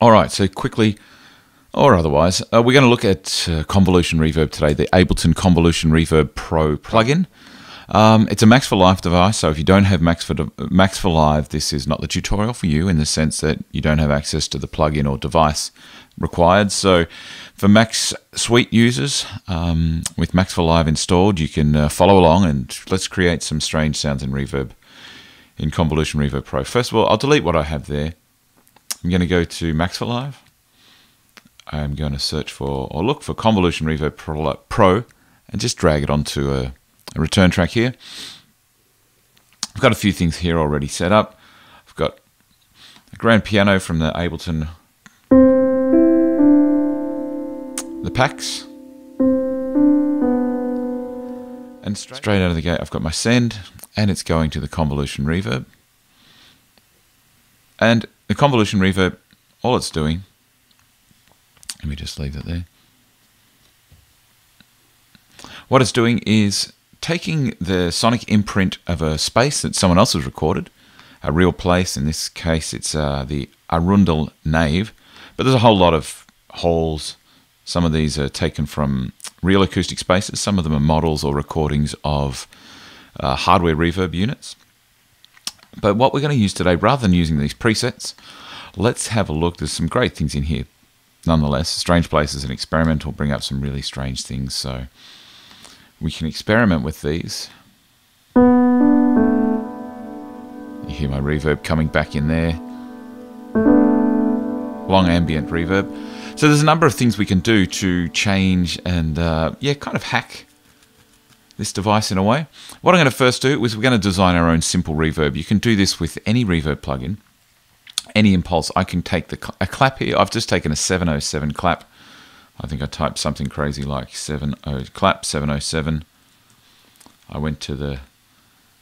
Alright, so quickly, or otherwise, we're going to look at Convolution Reverb today, the Ableton Convolution Reverb Pro plugin. It's a Max for Live device, so if you don't have Max for Live, this is not the tutorial for you in the sense that you don't have access to the plugin or device required. So for Max Suite users, with Max for Live installed, you can follow along and let's create some strange sounds in Reverb, in Convolution Reverb Pro. First of all, I'll delete what I have there. I'm going to go to Max for Live. I'm going to search for, or look for Convolution Reverb Pro and just drag it onto a return track here. I've got a few things here already set up. I've got a grand piano from the Ableton, the packs. And straight out of the gate, I've got my send, and it's going to the Convolution Reverb. And the Convolution Reverb, all it's doing, let me just leave that there. What it's doing is taking the sonic imprint of a space that someone else has recorded, a real place, in this case it's the Arundel Nave, but there's a whole lot of halls. Some of these are taken from real acoustic spaces, some of them are models or recordings of hardware reverb units. But what we're going to use today, rather than using these presets, let's have a look. There's some great things in here. Nonetheless, Strange Places and Experiment will bring up some really strange things, so we can experiment with these. You hear my reverb coming back in there. Long ambient reverb. So there's a number of things we can do to change and, yeah, kind of hack this device in a way. What I'm going to first do is we're going to design our own simple reverb. You can do this with any reverb plugin, any impulse. I can take a clap here. I've just taken a 707 clap. I think I typed something crazy like clap 707. I went to the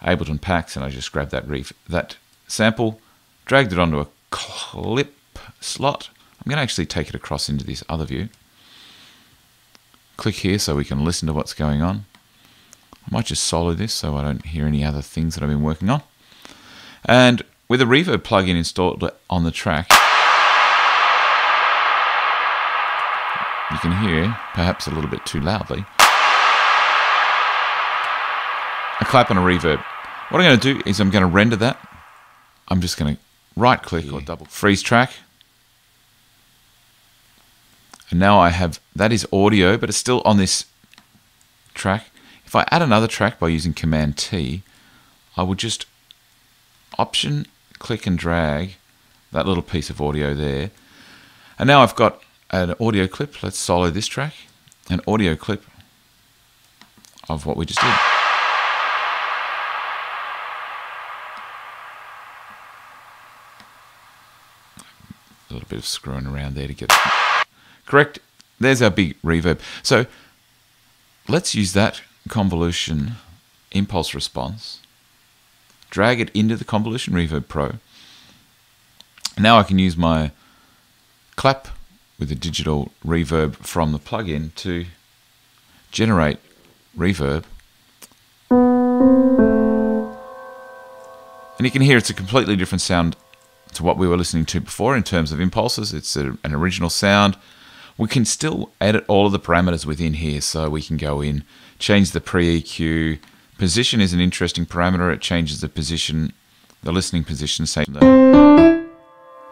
Ableton packs and I just grabbed that sample, dragged it onto a clip slot. I'm going to actually take it across into this other view. Click here so we can listen to what's going on. I might just solo this so I don't hear any other things that I've been working on. And with a reverb plugin installed on the track, you can hear, perhaps a little bit too loudly, a clap and a reverb. What I'm going to do is I'm going to render that. I'm just going to right click or double freeze track. And now I have, that is audio, but it's still on this track. If I add another track by using Command T, I would just Option, click and drag that little piece of audio there. And now I've got an audio clip. Let's solo this track. An audio clip of what we just did. A little bit of screwing around there to get it correct. There's our big reverb. So let's use that convolution impulse response, drag it into the Convolution Reverb Pro. Now I can use my clap with the digital reverb from the plugin to generate reverb. And you can hear it's a completely different sound to what we were listening to before in terms of impulses. It's an original sound. We can still edit all of the parameters within here, so we can go in, change the pre-EQ. Position is an interesting parameter. It changes the position, the listening position, say from the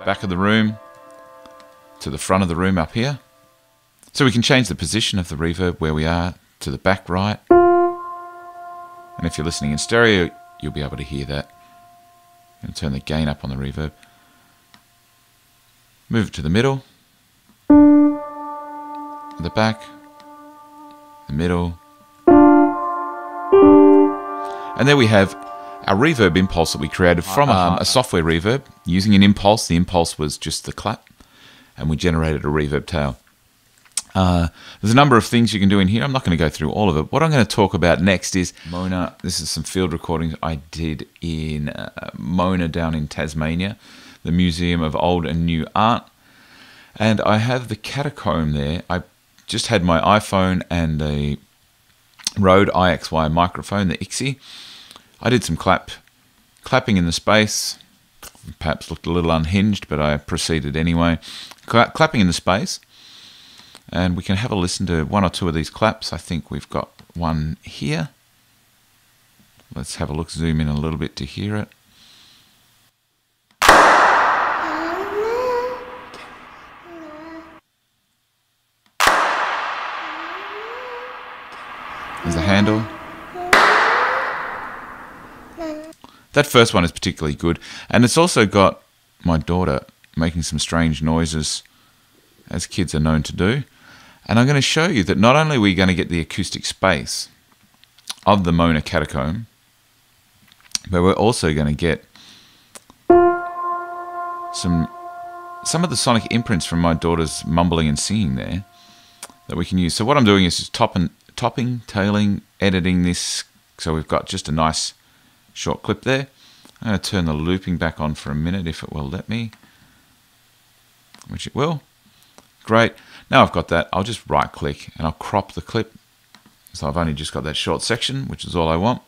back of the room to the front of the room up here. So we can change the position of the reverb where we are to the back right. And if you're listening in stereo, you'll be able to hear that. I'm going to turn the gain up on the reverb. Move it to the middle, the back, the middle. And there we have our reverb impulse that we created from a software reverb using an impulse. The impulse was just the clap, and we generated a reverb tail. There's a number of things you can do in here. I'm not going to go through all of it. What I'm going to talk about next is Mona. This is some field recordings I did in Mona down in Tasmania, the Museum of Old and New Art. And I have the catacomb there. I just had my iPhone and a Rode IXY microphone, the IXY. I did some clapping in the space, Perhaps looked a little unhinged, but I proceeded anyway. Clapping in the space. And we can have a listen to one or two of these claps. I think we've got one here. Let's have a look, zoom in a little bit to hear it. There's the handle. That first one is particularly good. And it's also got my daughter making some strange noises, as kids are known to do. And I'm going to show you that not only are we going to get the acoustic space of the Mona catacomb, but we're also going to get some of the sonic imprints from my daughter's mumbling and singing there that we can use. So what I'm doing is just topping, tailing, editing this, so we've got just a nice short clip there. I'm going to turn the looping back on for a minute if it will let me, which it will. Great. Now I've got that, I'll just right click and I'll crop the clip. So I've only just got that short section, which is all I want.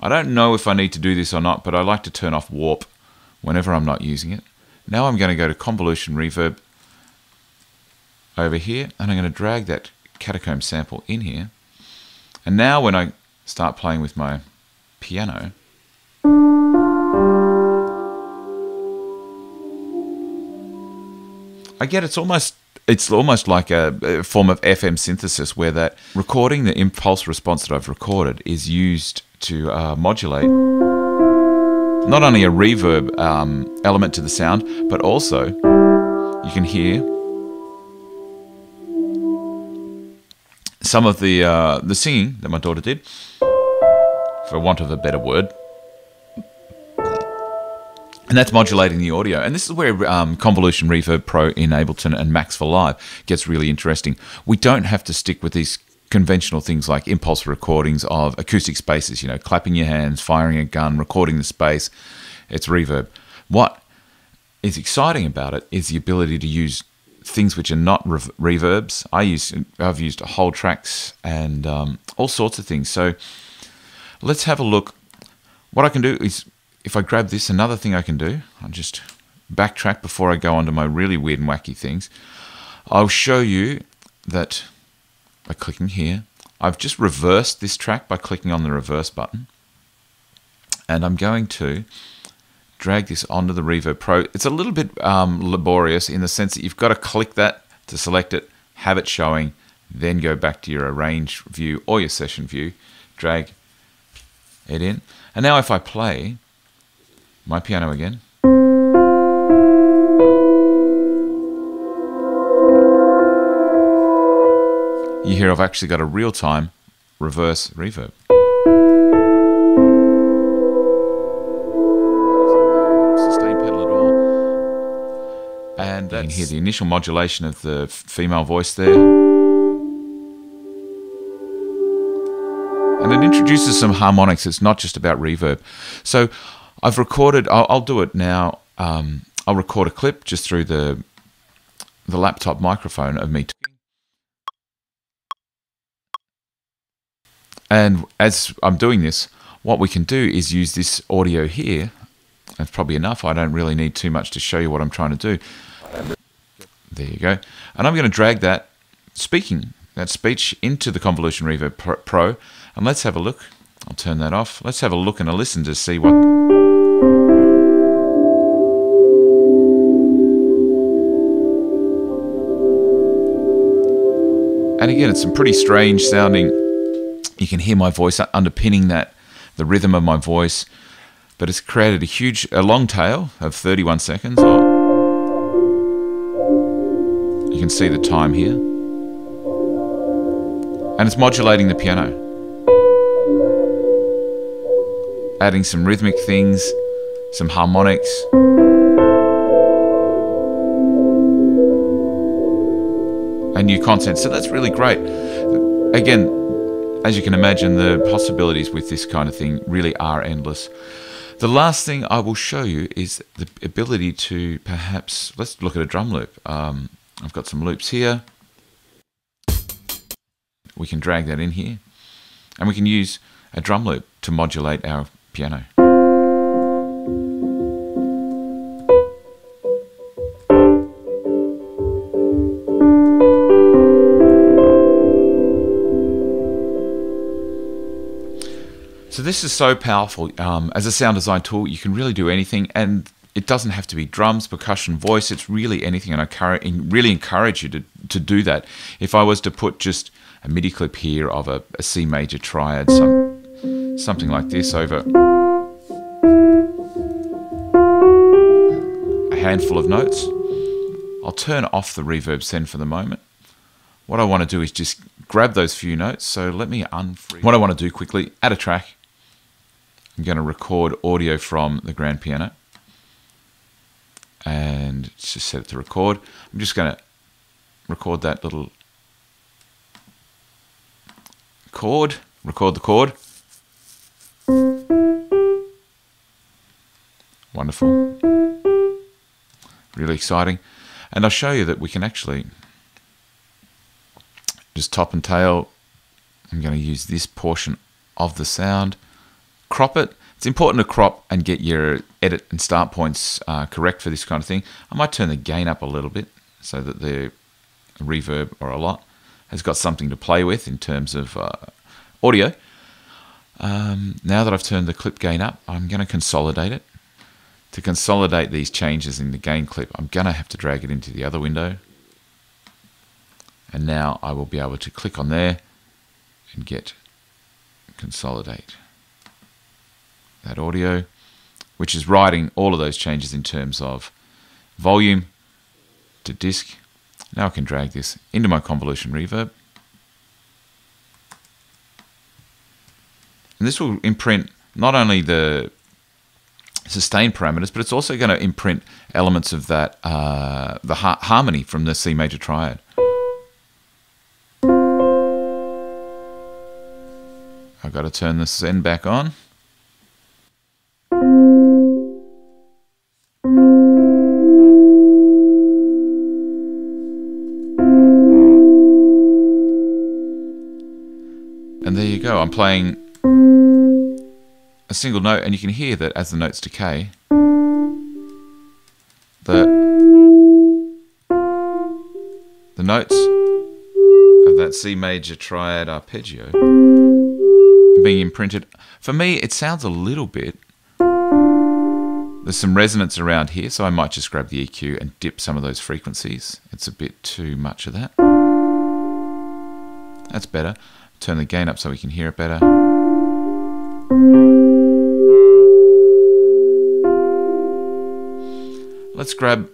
I don't know if I need to do this or not, but I like to turn off warp whenever I'm not using it. Now I'm going to go to Convolution Reverb over here, and I'm going to drag that catacomb sample in here. And now when I start playing with my piano, I get it's almost like a form of FM synthesis, where that recording, the impulse response that I've recorded, is used to modulate not only a reverb element to the sound, but also you can hear some of the singing that my daughter did, for want of a better word. And that's modulating the audio. And this is where Convolution Reverb Pro in Ableton and Max for Live gets really interesting. We don't have to stick with these conventional things like impulse recordings of acoustic spaces, you know, clapping your hands, firing a gun, recording the space. It's reverb. What is exciting about it is the ability to use things which are not reverbs. I've used whole tracks and all sorts of things. So let's have a look. What I can do is, if I grab this, another thing I can do, I'll just backtrack before I go on to my really weird and wacky things. I'll show you that by clicking here, I've just reversed this track by clicking on the reverse button. And I'm going to drag this onto the Reverb Pro. It's a little bit laborious in the sense that you've got to click that to select it, have it showing, then go back to your arrange view or your session view, drag it in. And now if I play my piano again, you hear I've actually got a real-time reverse reverb. Sustain pedal at all. And you can hear the initial modulation of the female voice there. And it introduces some harmonics. It's not just about reverb. So I've recorded, I'll do it now. I'll record a clip just through the laptop microphone of me talking. And as I'm doing this, what we can do is use this audio here. That's probably enough. I don't really need too much to show you what I'm trying to do. There you go. And I'm going to drag that speech into the Convolution Reverb Pro. And let's have a look. I'll turn that off. Let's have a look and a listen to see what... And again, it's some pretty strange sounding. You can hear my voice underpinning that, the rhythm of my voice, but it's created a long tail of 31 seconds. You can see the time here. And it's modulating the piano. Adding some rhythmic things, some harmonics. And new content. So that's really great. Again, as you can imagine, the possibilities with this kind of thing really are endless. The last thing I will show you is the ability to perhaps, let's look at a drum loop. I've got some loops here. We can drag that in here. And we can use a drum loop to modulate our piano. this is so powerful. As a sound design tool, you can really do anything, and it doesn't have to be drums, percussion, voice. It's really anything, and I really encourage you to do that. If I was to put just a MIDI clip here of a C major triad, something like this over a handful of notes, I'll turn off the reverb send for the moment. What I want to do is just grab those few notes. So let me unfreeze. What I want to do quickly, add a track. I'm going to record audio from the grand piano. And just set it to record. I'm just going to record that little chord, record the chord. Wonderful. Really exciting. And I'll show you that we can actually just top and tail. I'm going to use this portion of the sound, crop it. It's important to crop and get your edit and start points correct for this kind of thing. I might turn the gain up a little bit so that the reverb, or a lot, has got something to play with in terms of audio. Now that I've turned the clip gain up, I'm going to consolidate it. To consolidate these changes in the gain clip, I'm going to have to drag it into the other window. And now I will be able to click on there and get consolidate that audio, which is writing all of those changes in terms of volume to disc. Now I can drag this into my convolution reverb. And this will imprint not only the sustain parameters, but it's also going to imprint elements of that the harmony from the C major triad. I've got to turn the send back on. And there you go. I'm playing a single note, and you can hear that as the notes decay, the notes of that C major triad arpeggio being imprinted. For me, it sounds a little bit, there's some resonance around here, so I might just grab the EQ and dip some of those frequencies. It's a bit too much of that. That's better. Turn the gain up so we can hear it better. Let's grab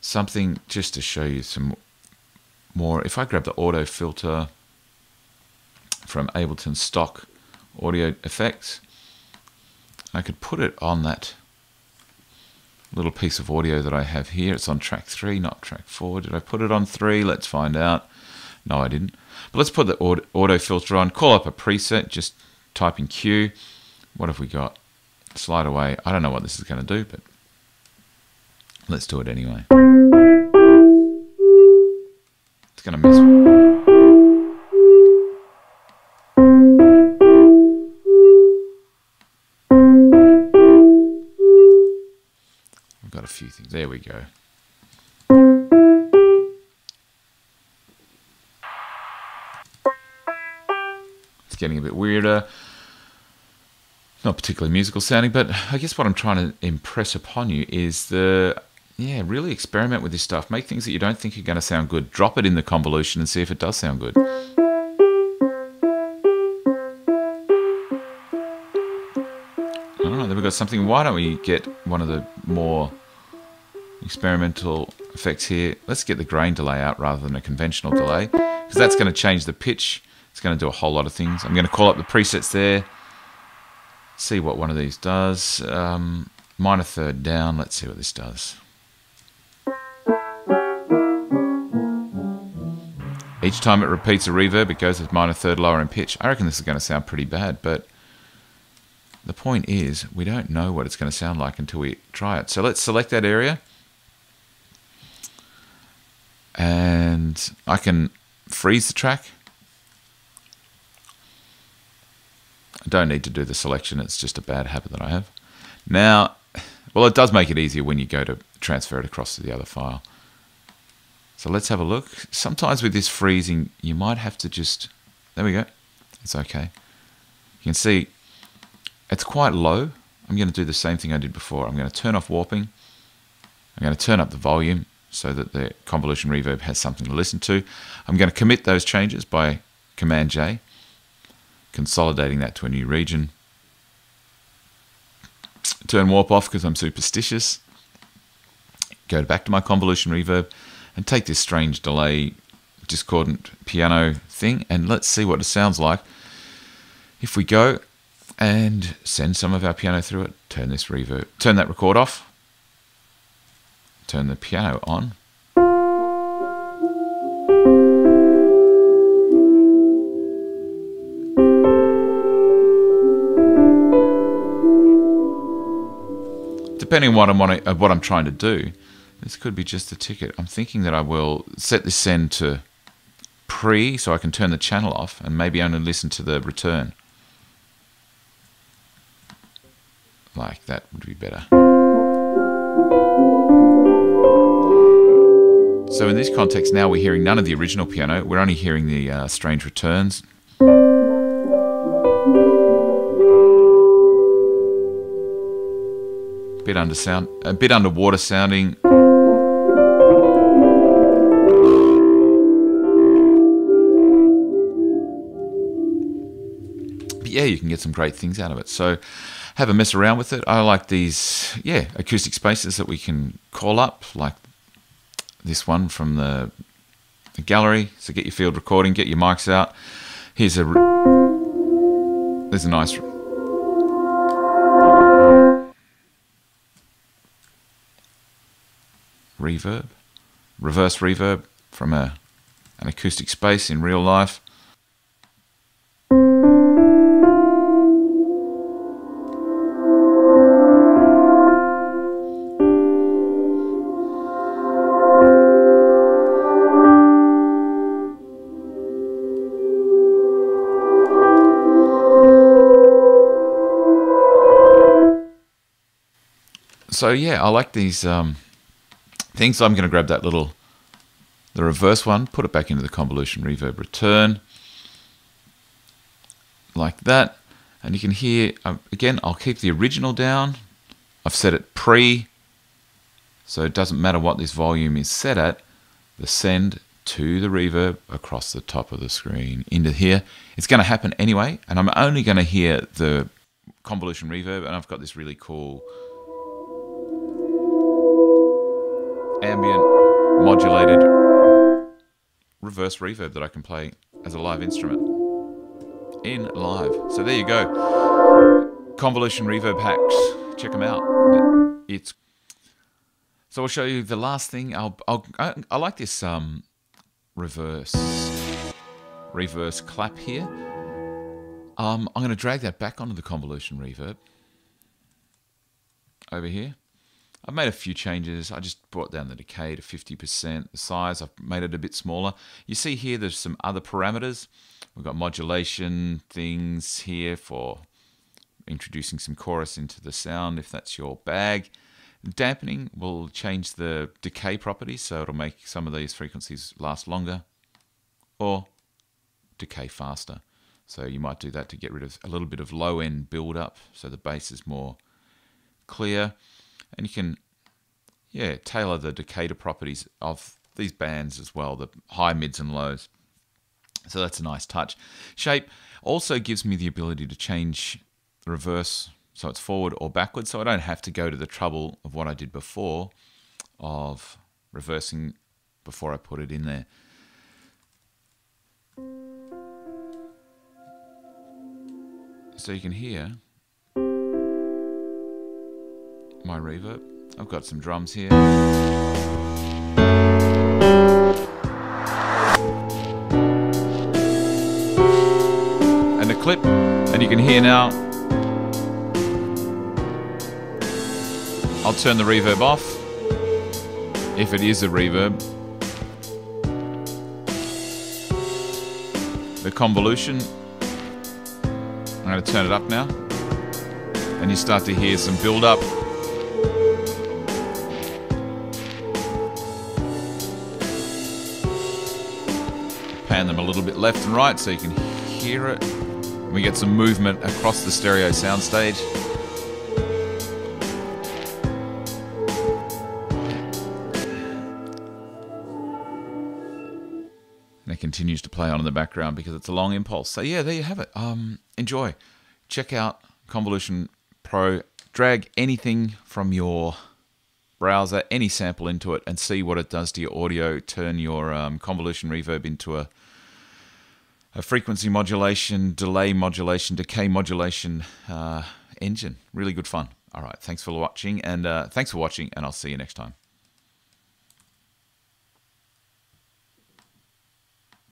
something just to show you some more. If I grab the auto filter from Ableton stock audio effects, I could put it on that little piece of audio that I have here. It's on track 3, not track 4. Did I put it on 3? Let's find out. No, I didn't. But let's put the auto filter on, call up a preset, just type in Q. What have we got? Slide away. I don't know what this is going to do, but let's do it anyway. It's going to mess. I've got a few things. There we go. It's getting a bit weirder. Not particularly musical sounding, but I guess what I'm trying to impress upon you is really experiment with this stuff. Make things that you don't think are going to sound good. Drop it in the convolution and see if it does sound good. Alright, then we've got something. Why don't we get one of the more experimental effects here? Let's get the grain delay out rather than a conventional delay, because that's going to change the pitch. It's going to do a whole lot of things. I'm going to call up the presets there. See what one of these does. Minor third down. Let's see what this does. Each time it repeats a reverb, it goes with minor third lower in pitch. I reckon this is going to sound pretty bad, but the point is we don't know what it's going to sound like until we try it. So let's select that area. And I can freeze the track. I don't need to do the selection, it's just a bad habit that I have. Now, well, it does make it easier when you go to transfer it across to the other file. So let's have a look. Sometimes with this freezing, you might have to just, there we go, it's okay. You can see it's quite low. I'm going to do the same thing I did before. I'm going to turn off warping. I'm going to turn up the volume so that the Convolution Reverb has something to listen to. I'm going to commit those changes by Command J, consolidating that to a new region. Turn warp off because I'm superstitious. Go back to my Convolution Reverb and take this strange delay discordant piano thing, and let's see what it sounds like if we go and send some of our piano through it. Turn this reverb, turn that record off, turn the piano on. Depending on what I'm trying to do, this could be just a ticket. I'm thinking that I will set this send to pre so I can turn the channel off and maybe only listen to the return. Like that would be better. So in this context now we're hearing none of the original piano, we're only hearing the strange returns. A bit underwater sounding. But yeah, you can get some great things out of it. So have a mess around with it. I like these, yeah, acoustic spaces that we can call up, like this one from the gallery. So get your field recording, get your mics out. There's a nice reverb, reverse reverb from an acoustic space in real life. So yeah, I like these things. So I'm going to grab the reverse one, put it back into the Convolution Reverb return, like that. And you can hear, again, I'll keep the original down. I've set it pre, so it doesn't matter what this volume is set at. The send to the reverb across the top of the screen into here. It's going to happen anyway, and I'm only going to hear the Convolution Reverb, and I've got this really cool ambient modulated reverse reverb that I can play as a live instrument in live. So there you go, Convolution Reverb Hacks. Check them out. So I'll show you the last thing. I like this reverse clap here. I'm going to drag that back onto the Convolution Reverb over here. I've made a few changes. I just brought down the decay to 50%. The size, I've made it a bit smaller. You see here, there's some other parameters. We've got modulation things here for introducing some chorus into the sound, if that's your bag. Dampening will change the decay properties, so it'll make some of these frequencies last longer or decay faster. So you might do that to get rid of a little bit of low-end build-up, so the bass is more clear. And you can, yeah, tailor the decader properties of these bands as well, the high, mids, and lows. So that's a nice touch. Shape also gives me the ability to change the reverse, so it's forward or backwards, so I don't have to go to the trouble of what I did before of reversing before I put it in there. So you can hear my reverb. I've got some drums here. And a clip, and you can hear now. I'll turn the reverb off, if it is a reverb. The convolution, I'm going to turn it up now, and you start to hear some build up. Pan them a little bit left and right so you can hear it We get some movement across the stereo soundstage. And it continues to play on in the background because it's a long impulse. So yeah, there you have it. Enjoy. Check out Convolution Pro. Drag anything from your browser, any sample into it, and see what it does to your audio. Turn your convolution reverb into a frequency modulation, delay modulation, decay modulation engine. Really good fun. All right, thanks for watching, and I'll see you next time.